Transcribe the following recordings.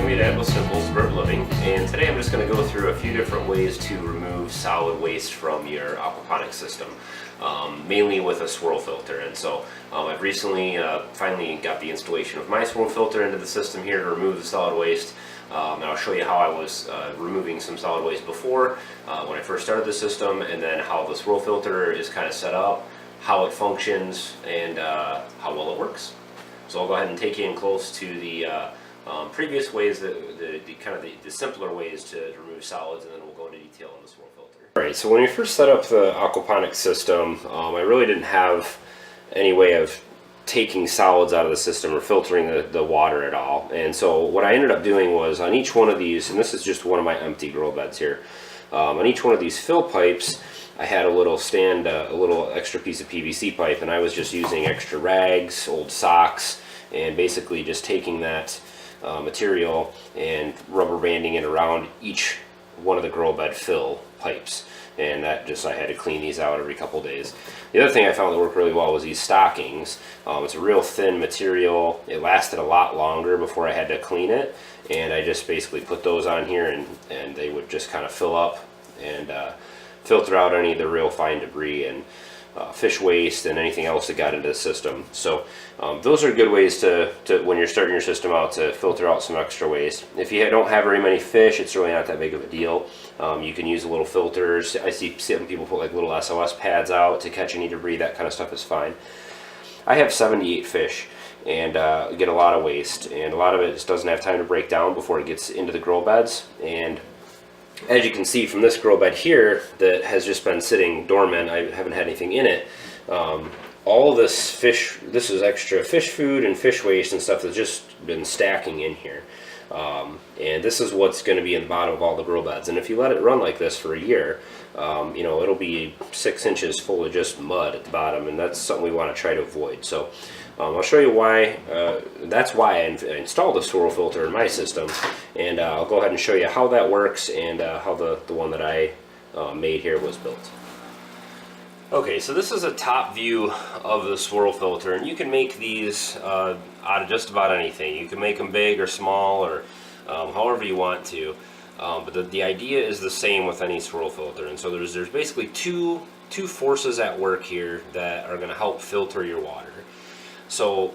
me to Apple Simple Suburban Living, and today I'm just going to go through a few different ways to remove solid waste from your aquaponics system, mainly with a swirl filter. And so I've recently finally got the installation of my swirl filter into the system here to remove the solid waste. And I'll show you how I was removing some solid waste before when I first started the system, and then how the swirl filter is kind of set up, how it functions, and how well it works. So I'll go ahead and take you in close to the previous ways, the simpler ways to remove solids, and then we'll go into detail on the swirl filter. Alright, so when we first set up the aquaponics system, I really didn't have any way of taking solids out of the system or filtering the water at all. And so what I ended up doing was on each one of these, and this is just one of my empty grow beds here, on each one of these fill pipes I had a little stand, a little extra piece of PVC pipe, and I was just using extra rags, old socks, and basically just taking that material and rubber banding it around each one of the grow bed fill pipes. And that just, I had to clean these out every couple days. The other thing I found that worked really well was these stockings. It's a real thin material. It lasted a lot longer before I had to clean it, and I just basically put those on here, and they would just kind of fill up and filter out any of the real fine debris and fish waste and anything else that got into the system. So those are good ways to when you're starting your system out, to filter out some extra waste. If you don't have very many fish, it's really not that big of a deal. You can use little filters. I see some people put like little SOS pads out to catch any debris. That kind of stuff is fine. I have 78 fish and get a lot of waste, and a lot of it just doesn't have time to break down before it gets into the grow beds. And as you can see from this grow bed here that has just been sitting dormant, I haven't had anything in it. All of this fish, this is extra fish food and fish waste and stuff that's just been stacking in here. And this is what's going to be in the bottom of all the grow beds. And if you let it run like this for a year, you know, it'll be 6 inches full of just mud at the bottom, and that's something we want to try to avoid. So I'll show you why. That's why I installed the swirl filter in my system, and I'll go ahead and show you how that works and how the one that I made here was built. Okay, so this is a top view of the swirl filter, and you can make these out of just about anything. You can make them big or small, or however you want to, but the idea is the same with any swirl filter. And so there's basically two forces at work here that are going to help filter your water. So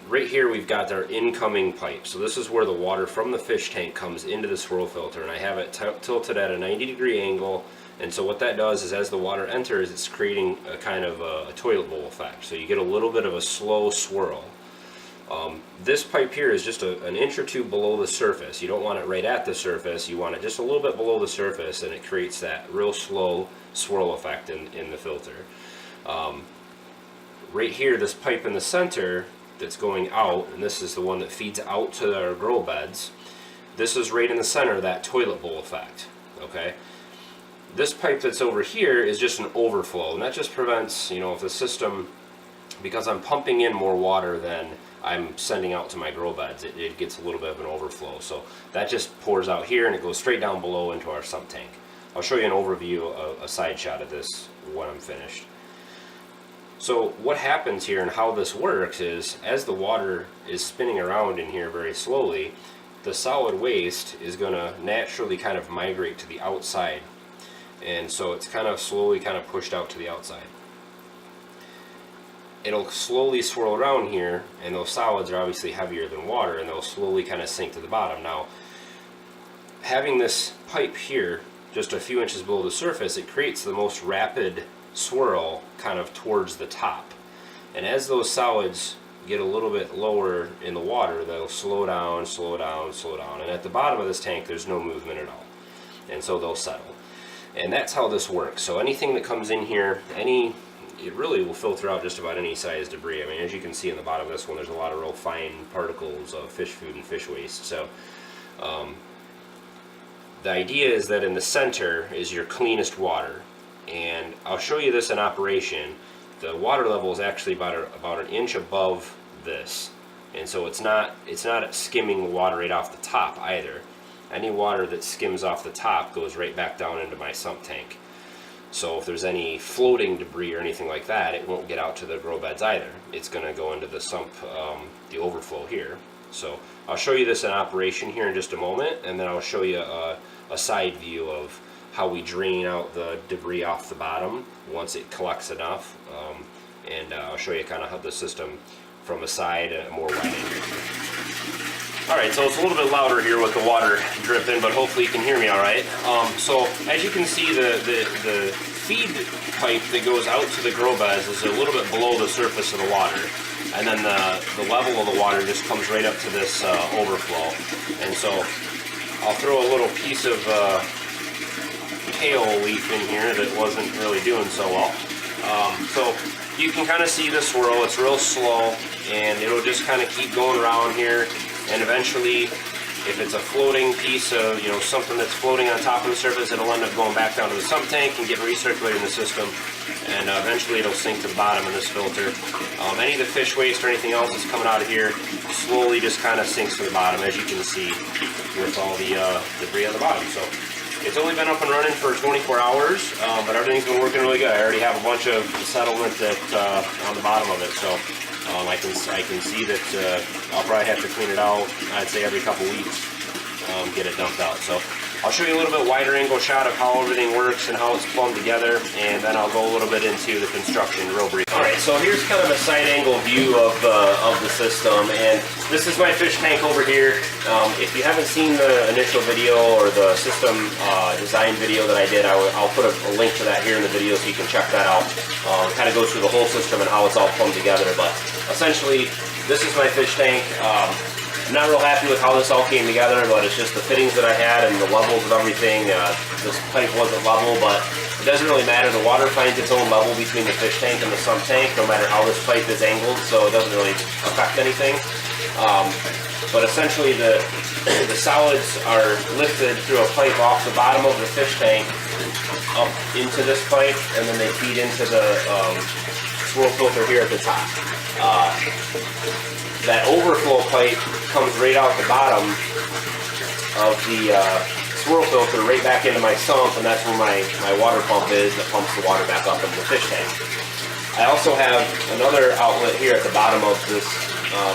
right here we've got our incoming pipe. So this is where the water from the fish tank comes into the swirl filter, and I have it tilted at a 90-degree angle. And so what that does is, as the water enters, it's creating a kind of a toilet bowl effect. So you get a little bit of a slow swirl. This pipe here is just an inch or two below the surface. You don't want it right at the surface. You want it just a little bit below the surface, and it creates that real slow swirl effect in the filter. Right here, this pipe in the center that's going out, and this is the one that feeds out to our grow beds. This is right in the center of that toilet bowl effect. Okay. This pipe that's over here is just an overflow, and that just prevents, you know, if the system, because I'm pumping in more water than I'm sending out to my grow beds, it gets a little bit of an overflow. So that just pours out here, and it goes straight down below into our sump tank. I'll show you an overview, a side shot of this when I'm finished. So what happens here and how this works is, as the water is spinning around in here very slowly, the solid waste is going to naturally kind of migrate to the outside. And so it's kind of slowly kind of pushed out to the outside. It'll slowly swirl around here, and those solids are obviously heavier than water, and they'll slowly kind of sink to the bottom. Now, having this pipe here just a few inches below the surface, it creates the most rapid swirl kind of towards the top. And as those solids get a little bit lower in the water, they'll slow down, slow down, slow down. And at the bottom of this tank, there's no movement at all. And so they'll settle. And that's how this works. So anything that comes in here, it really will filter out just about any size debris. I mean, as you can see in the bottom of this one, there's a lot of real fine particles of fish food and fish waste. So the idea is that in the center is your cleanest water. And I'll show you this in operation. The water level is actually about an inch above this. And so it's not skimming water right off the top either. Any water that skims off the top goes right back down into my sump tank. So if there's any floating debris or anything like that, it won't get out to the grow beds either. It's going to go into the sump, the overflow here. So I'll show you this in operation here in just a moment, and then I'll show you a side view of how we drain out the debris off the bottom once it collects enough, and I'll show you kind of how the system from a side and a more wide angle. Alright, so it's a little bit louder here with the water dripping, but hopefully you can hear me alright. So as you can see, the feed pipe that goes out to the grow beds is a little bit below the surface of the water. And then the level of the water just comes right up to this overflow. And so I'll throw a little piece of kale leaf in here that wasn't really doing so well. So you can kind of see the swirl. It's real slow, and it'll just kind of keep going around here. And eventually, if it's a floating piece of, something that's floating on top of the surface, it'll end up going back down to the sump tank and get recirculated in the system. And eventually it'll sink to the bottom of this filter. Any of the fish waste or anything else that's coming out of here slowly just kind of sinks to the bottom, as you can see with all the debris on the bottom. So it's only been up and running for 24 hours, but everything's been working really good. I already have a bunch of settlement on the bottom of it. So I can see that I'll probably have to clean it out, I'd say every couple weeks, get it dumped out. So I'll show you a little bit wider angle shot of how everything works and how it's plumbed together, and then I'll go a little bit into the construction real brief. Alright, so here's kind of a side angle view of the system, and this is my fish tank over here. If you haven't seen the initial video or the system design video that I did, I'll put a link to that here in the video so you can check that out. It kind of goes through the whole system and how it's all plumbed together, but essentially this is my fish tank. I'm not real happy with how this all came together, but it's just the fittings that I had and the levels of everything. This pipe wasn't level, but it doesn't really matter. The water finds its own level between the fish tank and the sump tank, no matter how this pipe is angled, so it doesn't really affect anything. But essentially the solids are lifted through a pipe off the bottom of the fish tank up into this pipe, and then they feed into the swirl filter here at the top. That overflow pipe comes right out the bottom of the swirl filter right back into my sump, and that's where my water pump is that pumps the water back up into the fish tank. I also have another outlet here at the bottom of this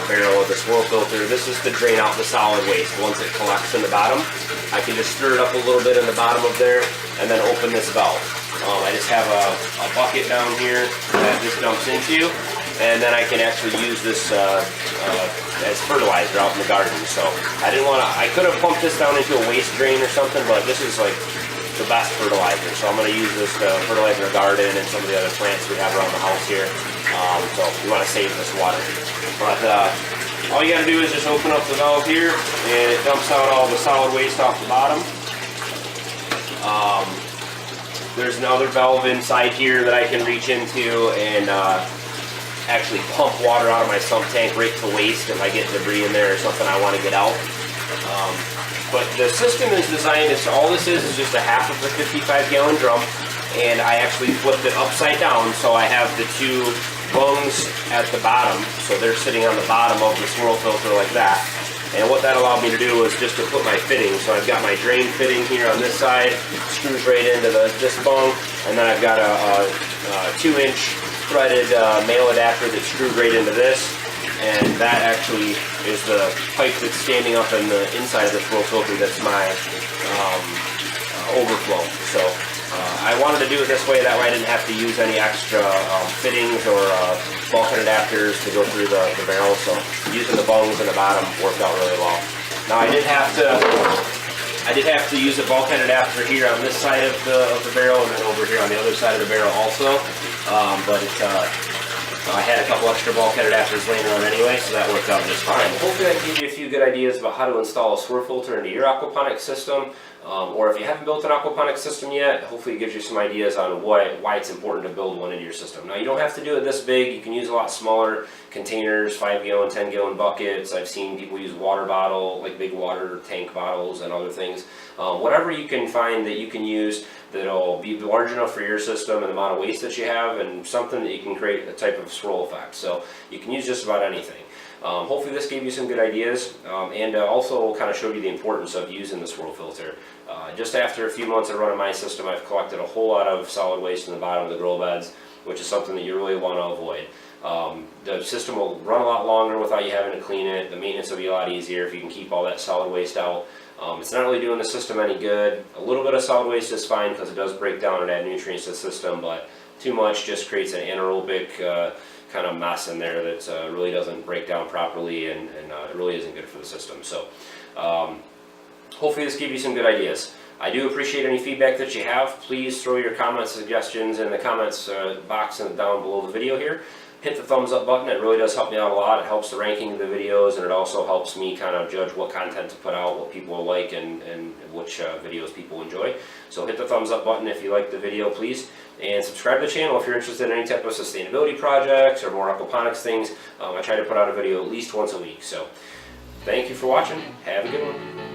barrel of the swirl filter. This is to drain out the solid waste. Once it collects in the bottom, I can just stir it up a little bit in the bottom of there and then open this valve. I just have a bucket down here that this dumps into, and then I can actually use this as fertilizer out in the garden. So I could have pumped this down into a waste drain or something, but this is like the best fertilizer. So I'm going to use this to fertilize our garden and some of the other plants we have around the house here. So we want to save this water. But all you got to do is just open up the valve here, and it dumps out all the solid waste off the bottom. There's another valve inside here that I can reach into and actually pump water out of my sump tank right to waste if I get debris in there or something I want to get out. But the system is designed, all this is just a half of the 55-gallon drum, and I actually flipped it upside down, so I have the two bungs at the bottom, so they're sitting on the bottom of the swirl filter like that. And what that allowed me to do was just to put my fitting. So I've got my drain fitting here on this side, screws right into this bung, and then I've got a 2-inch threaded male adapter that's screwed right into this, and that actually is the pipe that's standing up in the inside of the swirl filter. That's my overflow. So I wanted to do it this way, that way I didn't have to use any extra fittings or bulkhead adapters to go through the barrel, so using the bungs in the bottom worked out really well. Now I did have to use a bulkhead adapter here on this side of the barrel, and then over here on the other side of the barrel also, but I had a couple extra bulkhead adapters laying around anyway, so that worked out just fine. Hopefully that gave you a few good ideas about how to install a swirl filter into your aquaponics system. Or if you haven't built an aquaponics system yet, hopefully it gives you some ideas on why it's important to build one into your system. Now, you don't have to do it this big. You can use a lot smaller containers, 5-gallon, 10-gallon buckets. I've seen people use water bottle, like big water tank bottles and other things. Whatever you can find that you can use that'll be large enough for your system and the amount of waste that you have, and something that you can create a type of swirl effect. So you can use just about anything. Hopefully this gave you some good ideas, and also kind of showed you the importance of using the swirl filter. Just after a few months of running my system, I've collected a whole lot of solid waste in the bottom of the grow beds, which is something that you really want to avoid. The system will run a lot longer without you having to clean it. The maintenance will be a lot easier if you can keep all that solid waste out. It's not really doing the system any good. A little bit of solid waste is fine because it does break down and add nutrients to the system, but too much just creates an anaerobic kind of mess in there that really doesn't break down properly, and it really isn't good for the system. So hopefully this gave you some good ideas. I do appreciate any feedback that you have. Please throw your comments, suggestions in the comments box and down below the video here. Hit the thumbs up button. It really does help me out a lot. It helps the ranking of the videos, and it also helps me kind of judge what content to put out, what people like, and which videos people enjoy. So hit the thumbs up button if you like the video, please. And subscribe to the channel if you're interested in any type of sustainability projects or more aquaponics things. I try to put out a video at least once a week. So thank you for watching. Have a good one.